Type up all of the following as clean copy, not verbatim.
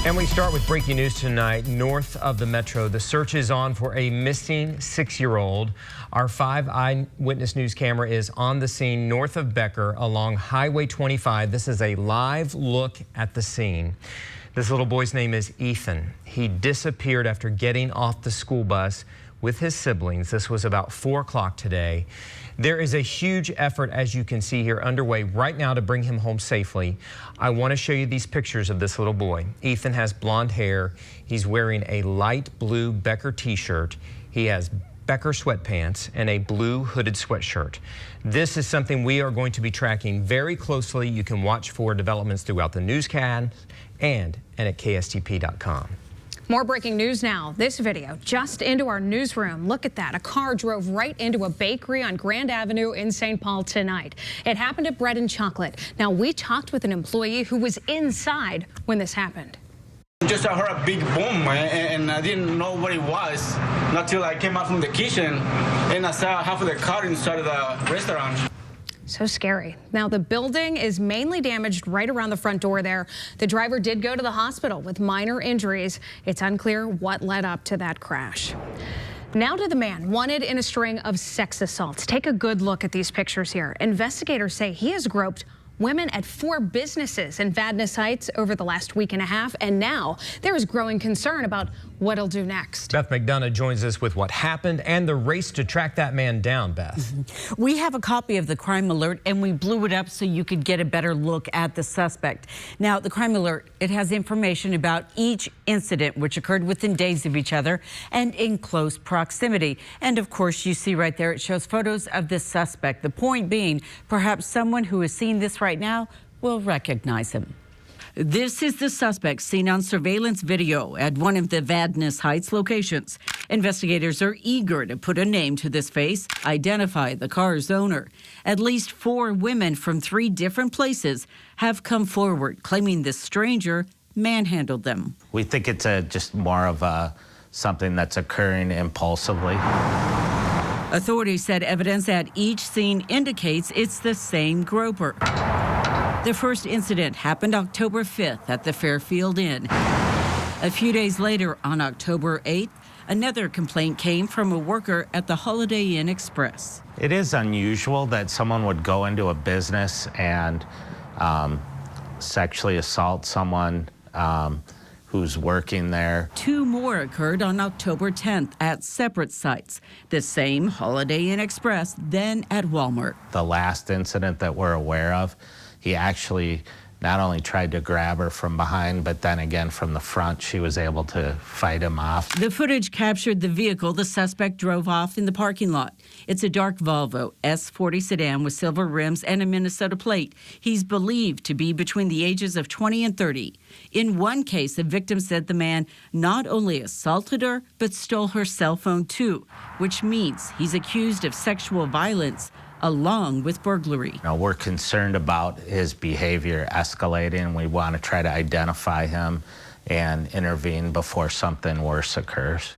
And we start with breaking news tonight. North of the metro, the search is on for a missing 6-year-old. Our 5 eyewitness news camera is on the scene north of Becker along Highway 25. This is a live look at the scene. This little boy's name is Ethan. He disappeared after getting off the school bus with his siblings. This was about 4 o'clock today. There is a huge effort, as you can see here, underway right now to bring him home safely. I want to show you these pictures of this little boy. Ethan has blonde hair. He's wearing a light blue Becker t-shirt. He has Becker sweatpants and a blue hooded sweatshirt. This is something we are going to be tracking very closely. You can watch for developments throughout the newscast and at KSTP.com. More breaking news now. This video just into our newsroom. Look at that. A car drove right into a bakery on Grand Avenue in St. Paul tonight. It happened at Bread and Chocolate. Now, we talked with an employee who was inside when this happened. Just I heard a big boom, and I didn't know what it was until I came out from the kitchen and I saw half of the car inside of the restaurant. So scary. Now, the building is mainly damaged right around the front door there. The driver did go to the hospital with minor injuries. It's unclear what led up to that crash. Now to the man wanted in a string of sex assaults. Take a good look at these pictures here. Investigators say he has groped women at 4 businesses in Vadnais Heights over the last week and a half, and now there is growing concern about what he'll do next. Beth McDonough joins us with what happened and the race to track that man down, Beth. We have a copy of the crime alert, and we blew it up so you could get a better look at the suspect. Now, the crime alert, it has information about each incident, which occurred within days of each other and in close proximity. And of course, you see right there, it shows photos of the suspect. The point being, perhaps someone who is seeing this right now will recognize him. This is the suspect seen on surveillance video at one of the Vadnais Heights locations. Investigators are eager to put a name to this face, identify the car's owner. At least 4 women from 3 different places have come forward, claiming this stranger manhandled them. We think it's just more of something that's occurring impulsively. Authorities said evidence at each scene indicates it's the same groper. The first incident happened October 5th at the Fairfield Inn. A few days later, on October 8th, another complaint came from a worker at the Holiday Inn Express. It is unusual that someone would go into a business and sexually assault someone who's working there. 2 more occurred on October 10th at separate sites. The same Holiday Inn Express, then at Walmart. The last incident that we're aware of, he actually not only tried to grab her from behind, but then again from the front, she was able to fight him off. The footage captured the vehicle the suspect drove off in the parking lot. It's a dark Volvo S40 sedan with silver rims and a Minnesota plate. He's believed to be between the ages of 20 and 30. In one case, the victim said the man not only assaulted her, but stole her cell phone too, which means he's accused of sexual violence along with burglary. We're concerned about his behavior escalating. We want to try to identify him and intervene before something worse occurs.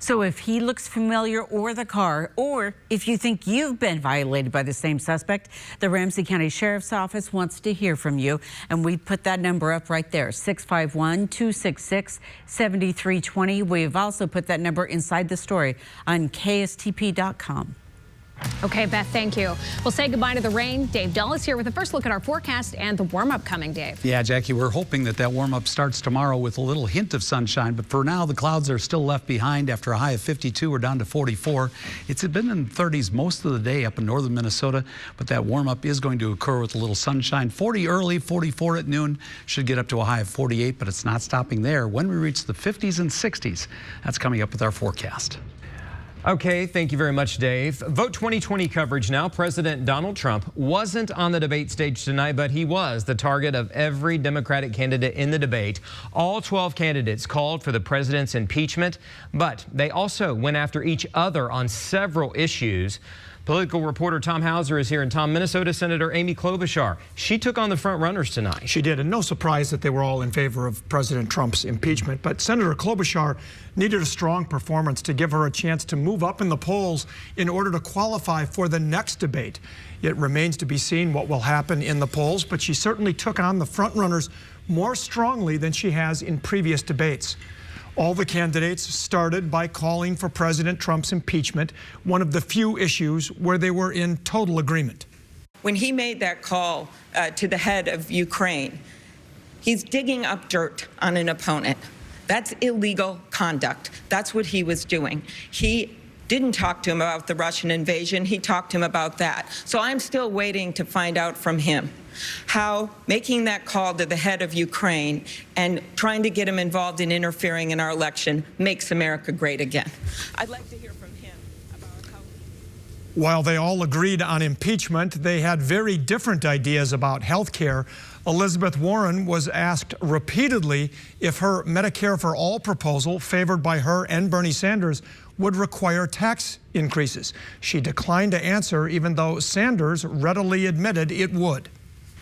So if he looks familiar, or the car, or if you think you've been violated by the same suspect, the Ramsey County Sheriff's Office wants to hear from you, and we put that number up right there, 651-266-7320. We've also put that number inside the story on KSTP.com. Okay, Beth, thank you. We'll say goodbye to the rain. Dave Dulles here with a first look at our forecast and the warm-up coming, Dave. Yeah, Jackie, we're hoping that warm-up starts tomorrow with a little hint of sunshine, but for now, the clouds are still left behind. After a high of 52, we're down to 44. It's been in the 30s most of the day up in northern Minnesota, but that warm-up is going to occur with a little sunshine. 40 early, 44 at noon. Should get up to a high of 48, but it's not stopping there. When we reach the 50s and 60s, that's coming up with our forecast. Okay, thank you very much, Dave. Vote 2020 coverage now. President Donald Trump wasn't on the debate stage tonight, but he was the target of every Democratic candidate in the debate. All 12 candidates called for the president's impeachment, but they also went after each other on several issues. Political reporter Tom Hauser is here. And Tom, Minnesota Senator Amy Klobuchar, she took on the front runners tonight. She did, and no surprise that they were all in favor of President Trump's impeachment. But Senator Klobuchar needed a strong performance to give her a chance to move up in the polls in order to qualify for the next debate. It remains to be seen what will happen in the polls, but she certainly took on the front runners more strongly than she has in previous debates. All the candidates started by calling for President Trump's impeachment, one of the few issues where they were in total agreement. When he made that call to the head of Ukraine, he's digging up dirt on an opponent. That's illegal conduct. That's what he was doing. He didn't talk to him about the Russian invasion. He talked to him about that. So I'm still waiting to find out from him how making that call to the head of Ukraine and trying to get him involved in interfering in our election makes America great again. I'd like to hear from him about how... While they all agreed on impeachment, they had very different ideas about health care. Elizabeth Warren was asked repeatedly if her Medicare for All proposal, favored by her and Bernie Sanders, would require tax increases. She declined to answer, even though Sanders readily admitted it would.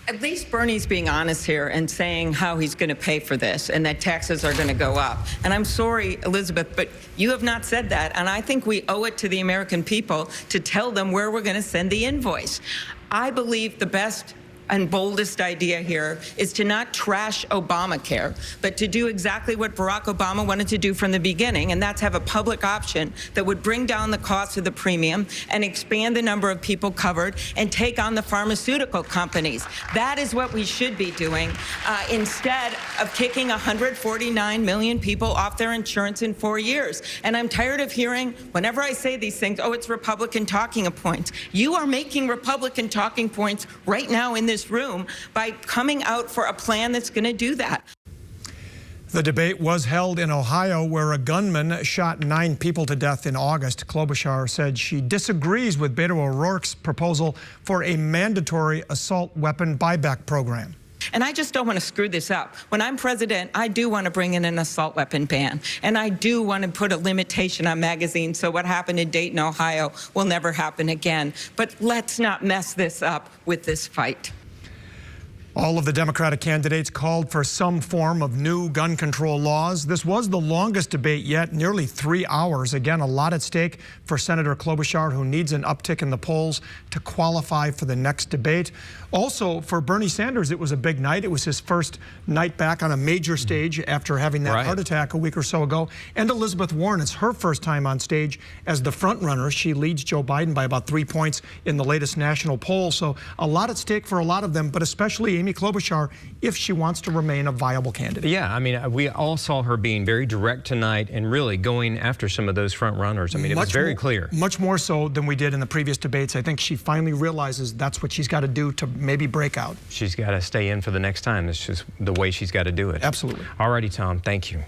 At least Bernie's being honest here and saying how he's going to pay for this and that taxes are going to go up. And I'm sorry, Elizabeth, but you have not said that. And I think we owe it to the American people to tell them where we're going to send the invoice. I believe the best and boldest idea here is to not trash Obamacare, but to do exactly what Barack Obama wanted to do from the beginning, and that's have a public option that would bring down the cost of the premium and expand the number of people covered and take on the pharmaceutical companies. That is what we should be doing instead of kicking 149 million people off their insurance in 4 years. And I'm tired of hearing, whenever I say these things, oh, it's Republican talking points. You are making Republican talking points right now in this room by coming out for a plan that's going to do that. The debate was held in Ohio, where a gunman shot 9 people to death in August. Klobuchar said she disagrees with Beto O'Rourke's proposal for a mandatory assault weapon buyback program. And I just don't want to screw this up. When I'm president, I do want to bring in an assault weapon ban. And I do want to put a limitation on magazines so what happened in Dayton, Ohio will never happen again. But let's not mess this up with this fight. All of the Democratic candidates called for some form of new gun control laws. This was the longest debate yet, nearly 3 hours. Again, a lot at stake for Senator Klobuchar, who needs an uptick in the polls to qualify for the next debate. Also, for Bernie Sanders, it was a big night. It was his first night back on a major stage after having that heart attack a week or so ago. And Elizabeth Warren, it's her first time on stage as the front runner. She leads Joe Biden by about 3 points in the latest national poll. So a lot at stake for a lot of them, but especially Amy Klobuchar, if she wants to remain a viable candidate. Yeah, I mean, we all saw her being very direct tonight and really going after some of those front runners. I mean, it was very clear. Much more so than we did in the previous debates. I think she finally realizes that's what she's got to do to maybe break out. She's got to stay in for the next time. It's just the way she's got to do it. Absolutely. All righty, Tom. Thank you.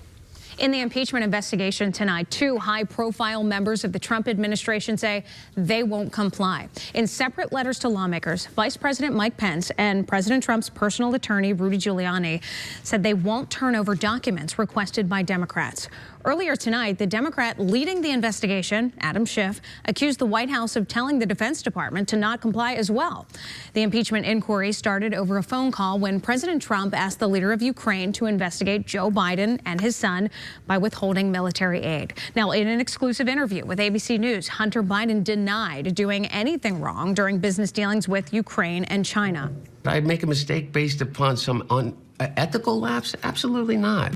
In the impeachment investigation tonight, 2 high-profile members of the Trump administration say they won't comply. In separate letters to lawmakers, Vice President Mike Pence and President Trump's personal attorney, Rudy Giuliani, said they won't turn over documents requested by Democrats. Earlier tonight, the Democrat leading the investigation, Adam Schiff, accused the White House of telling the Defense Department to not comply as well. The impeachment inquiry started over a phone call when President Trump asked the leader of Ukraine to investigate Joe Biden and his son by withholding military aid. Now, in an exclusive interview with ABC News, Hunter Biden denied doing anything wrong during business dealings with Ukraine and China. Did I make a mistake based upon some unethical lapse? Absolutely not.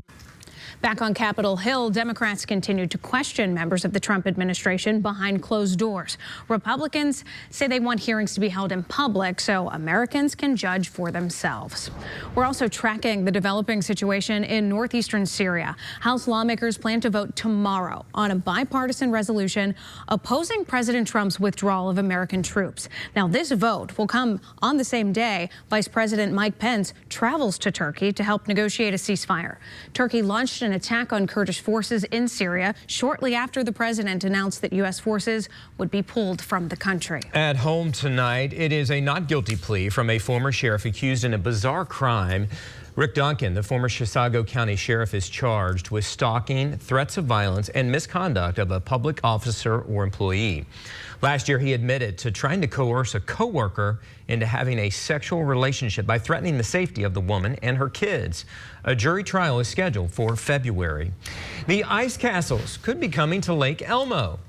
Back on Capitol Hill, Democrats continued to question members of the Trump administration behind closed doors. Republicans say they want hearings to be held in public so Americans can judge for themselves. We're also tracking the developing situation in northeastern Syria. House lawmakers plan to vote tomorrow on a bipartisan resolution opposing President Trump's withdrawal of American troops. Now, this vote will come on the same day Vice President Mike Pence travels to Turkey to help negotiate a ceasefire. Turkey launched an attack on Kurdish forces in Syria shortly after the president announced that U.S. forces would be pulled from the country. At home tonight, it is a not guilty plea from a former sheriff accused in a bizarre crime Rick Duncan, the former Chisago County Sheriff, is charged with stalking, threats of violence, and misconduct of a public officer or employee. Last year, he admitted to trying to coerce a coworker into having a sexual relationship by threatening the safety of the woman and her kids. A jury trial is scheduled for February. The ice castles could be coming to Lake Elmo.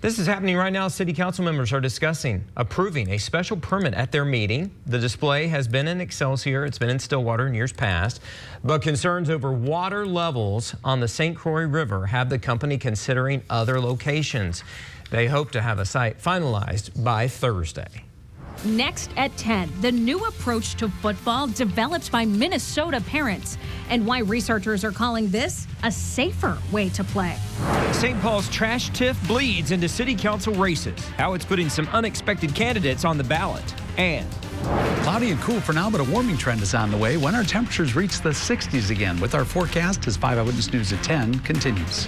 This is happening right now. City council members are discussing approving a special permit at their meeting. The display has been in Excelsior. It's been in Stillwater in years past, but concerns over water levels on the St. Croix River have the company considering other locations. They hope to have a site finalized by Thursday. Next at 10, the new approach to football developed by Minnesota parents and why researchers are calling this a safer way to play. St. Paul's trash tiff bleeds into city council races, how it's putting some unexpected candidates on the ballot. And cloudy and cool for now, but a warming trend is on the way when our temperatures reach the 60s again. With our forecast as 5 Eyewitness News at 10 continues.